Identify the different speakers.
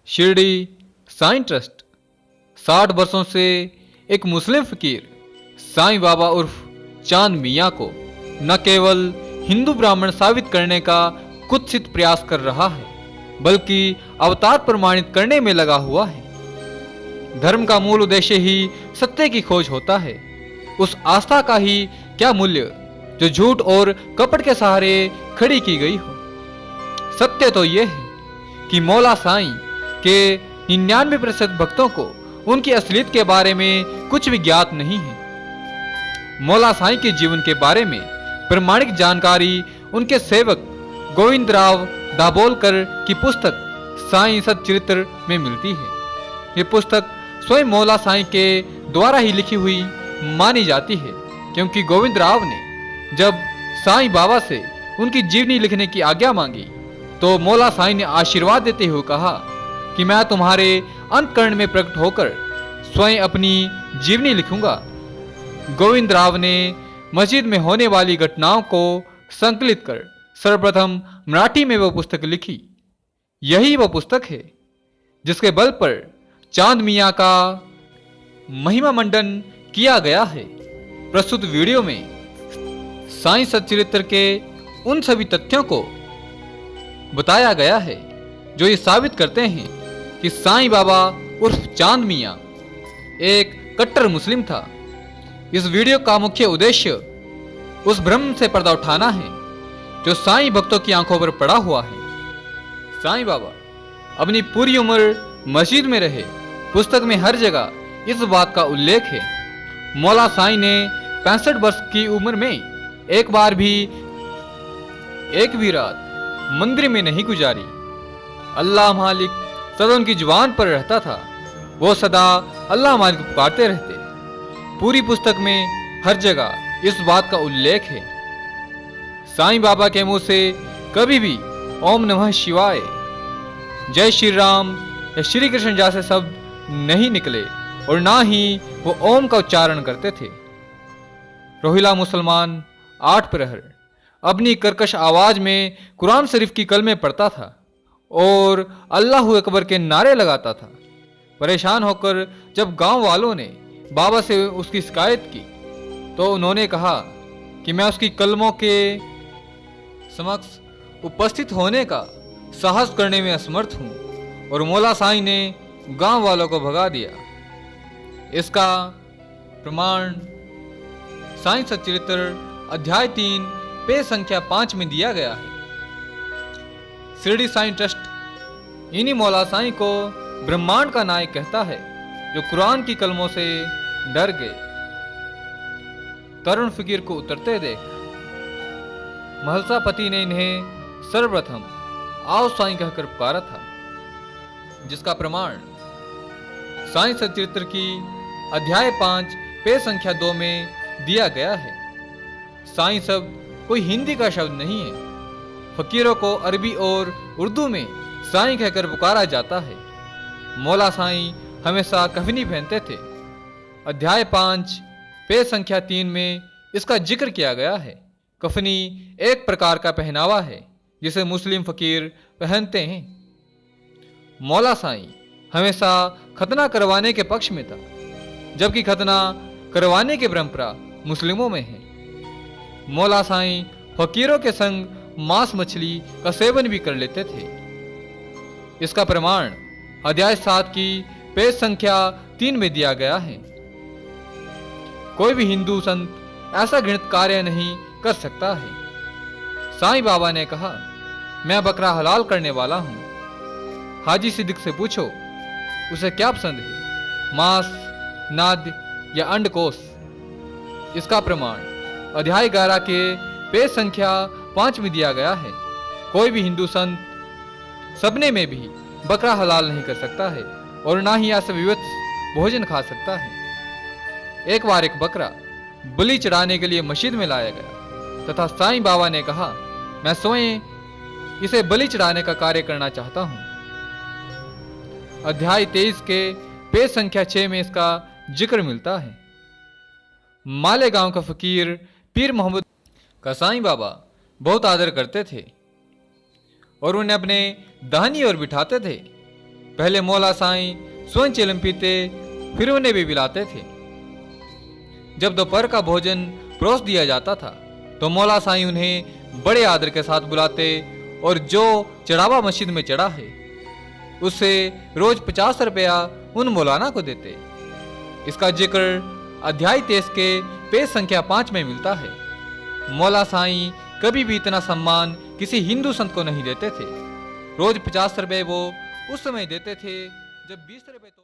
Speaker 1: Shirdi Sai trust 60 वर्षों से एक मुस्लिम फकीर साईं बाबा उर्फ चांद मियाँ को न केवल हिंदू ब्राह्मण साबित करने का कुत्सित प्रयास कर रहा है, बल्कि अवतार प्रमाणित करने में लगा हुआ है। धर्म का मूल उद्देश्य ही सत्य की खोज होता है। उस आस्था का ही क्या मूल्य जो झूठ और कपट के सहारे खड़ी की गई हो। सत्य तो यह है कि मौला साईं के 99% भक्तों को उनकी असलियत के बारे में कुछ भी ज्ञात नहीं है। मौला साईं के जीवन के बारे में प्रमाणिक जानकारी उनके सेवक गोविंद राव दाभोलकर की पुस्तक साईं सच्चरित्र में मिलती है। ये पुस्तक स्वयं मौला साईं के द्वारा ही लिखी हुई मानी जाती है, क्योंकि गोविंद राव ने जब साईं बाबा से उनकी जीवनी लिखने की आज्ञा मांगी तो मौला साईं ने आशीर्वाद देते हुए कहा कि मैं तुम्हारे अंतकरण में प्रकट होकर स्वयं अपनी जीवनी लिखूंगा। गोविंद राव ने मस्जिद में होने वाली घटनाओं को संकलित कर सर्वप्रथम मराठी में वह पुस्तक लिखी। यही वह पुस्तक है जिसके बल पर चांद मियाँ का महिमा मंडन किया गया है। प्रस्तुत वीडियो में साईं सच्चरित्र के उन सभी तथ्यों को बताया गया है जो ये साबित करते हैं कि साईं बाबा उर्फ चांद मियाँ एक कट्टर मुस्लिम था। इस वीडियो का मुख्य उद्देश्य उस भ्रम से पर्दा उठाना है जो साईं भक्तों की आंखों पर पड़ा हुआ है। साईं बाबा अपनी पूरी उम्र मस्जिद में रहे। पुस्तक में हर जगह इस बात का उल्लेख है। मौला साईं ने 65 वर्ष की उम्र में एक बार भी एक भी रात मंदिर में नहीं गुजारी। अल्लाह मालिक सदा उनकी जुबान पर रहता था। वो सदा अल्लाह मालिक पुकारते रहते। पूरी पुस्तक में हर जगह इस बात का उल्लेख है। साईं बाबा के मुंह से कभी भी ओम नमः शिवाय, जय श्री राम या श्री कृष्ण जैसे शब्द नहीं निकले और ना ही वो ओम का उच्चारण करते थे। रोहिला मुसलमान 8 प्रहर अपनी कर्कश आवाज में कुरान शरीफ की कलमे पढ़ता था और अल्लाह अकबर के नारे लगाता था। परेशान होकर जब गांव वालों ने बाबा से उसकी शिकायत की तो उन्होंने कहा कि मैं उसकी कलमों के समक्ष उपस्थित होने का साहस करने में असमर्थ हूं, और मौला साईं ने गांव वालों को भगा दिया। इसका प्रमाण साईं सच्चरित्र अध्याय 3 पेज संख्या 5 में दिया गया है। शिरडी साईं ट्रस्ट इन्हीं मौला साईं को ब्रह्मांड का नायक कहता है, जो कुरान की कलमों से डर गए। तरुण फकीर को उतरते देख महलसा पति ने इन्हें सर्वप्रथम आओ साईं कहकर पुकारा था, जिसका प्रमाण साईं सच्चरित्र की अध्याय 5 पेज संख्या 2 में दिया गया है। साईं शब्द कोई हिंदी का शब्द नहीं है। फकीरों को अरबी और उर्दू में साईं कहकर पुकारा जाता है। मौला साईं हमेशा कफनी पहनते थे। अध्याय 5 पेज संख्या 3 में इसका जिक्र किया गया है। कफनी एक प्रकार का पहनावा है जिसे मुस्लिम फकीर पहनते हैं। मौला साईं हमेशा खतना करवाने के पक्ष में था, जबकि खतना करवाने की परंपरा मुस्लिमों में है। मौला साईं फकीरों के संग मांस मछली का सेवन भी कर लेते थे। इसका प्रमाण अध्याय 7 की पेज संख्या 3 में दिया गया है। कोई भी हिंदू संत ऐसा घृणित कार्य नहीं कर सकता है। साईं बाबा ने कहा, मैं बकरा हलाल करने वाला हूं। हाजी सिद्दीक से पूछो उसे क्या पसंद है, मांस, नाद या अंडकोश। इसका प्रमाण अध्याय 11 के पेज संख्या 5 में दिया गया है। कोई भी हिंदू संत सपने में भी बकरा हलाल नहीं कर सकता है और ना ही ऐसा विविध भोजन खा सकता है। एक बार एक बकरा बलि चढ़ाने के लिए मस्जिद में लाया गया तथा साईं बाबा ने कहा, मैं स्वयं इसे बलि चढ़ाने का कार्य करना चाहता हूं। अध्याय 23 के पेज संख्या 6 में इसका जिक्र मिलता है। मालेगांव का फकीर पीर मोहम्मद का साईं बाबा बहुत आदर करते थे और उन्हें अपने दाहिनी ओर बिठाते थे। पहले मौला साईं स्वयं चिलम पीते, फिर उन्हें भी पिलाते थे। जब दोपहर का भोजन परोस दिया जाता था तो मौला साईं उन्हें बड़े आदर के साथ बुलाते और जो चढ़ावा मस्जिद में चढ़ा है उससे रोज 50 रुपया उन मौलाना को देते। इसका जिक्र अध्याय 23 के पेज संख्या 5 में मिलता है। मौला साईं कभी भी इतना सम्मान किसी हिंदू संत को नहीं देते थे। रोज 50 रुपए वो उस समय देते थे जब 20 रुपए तो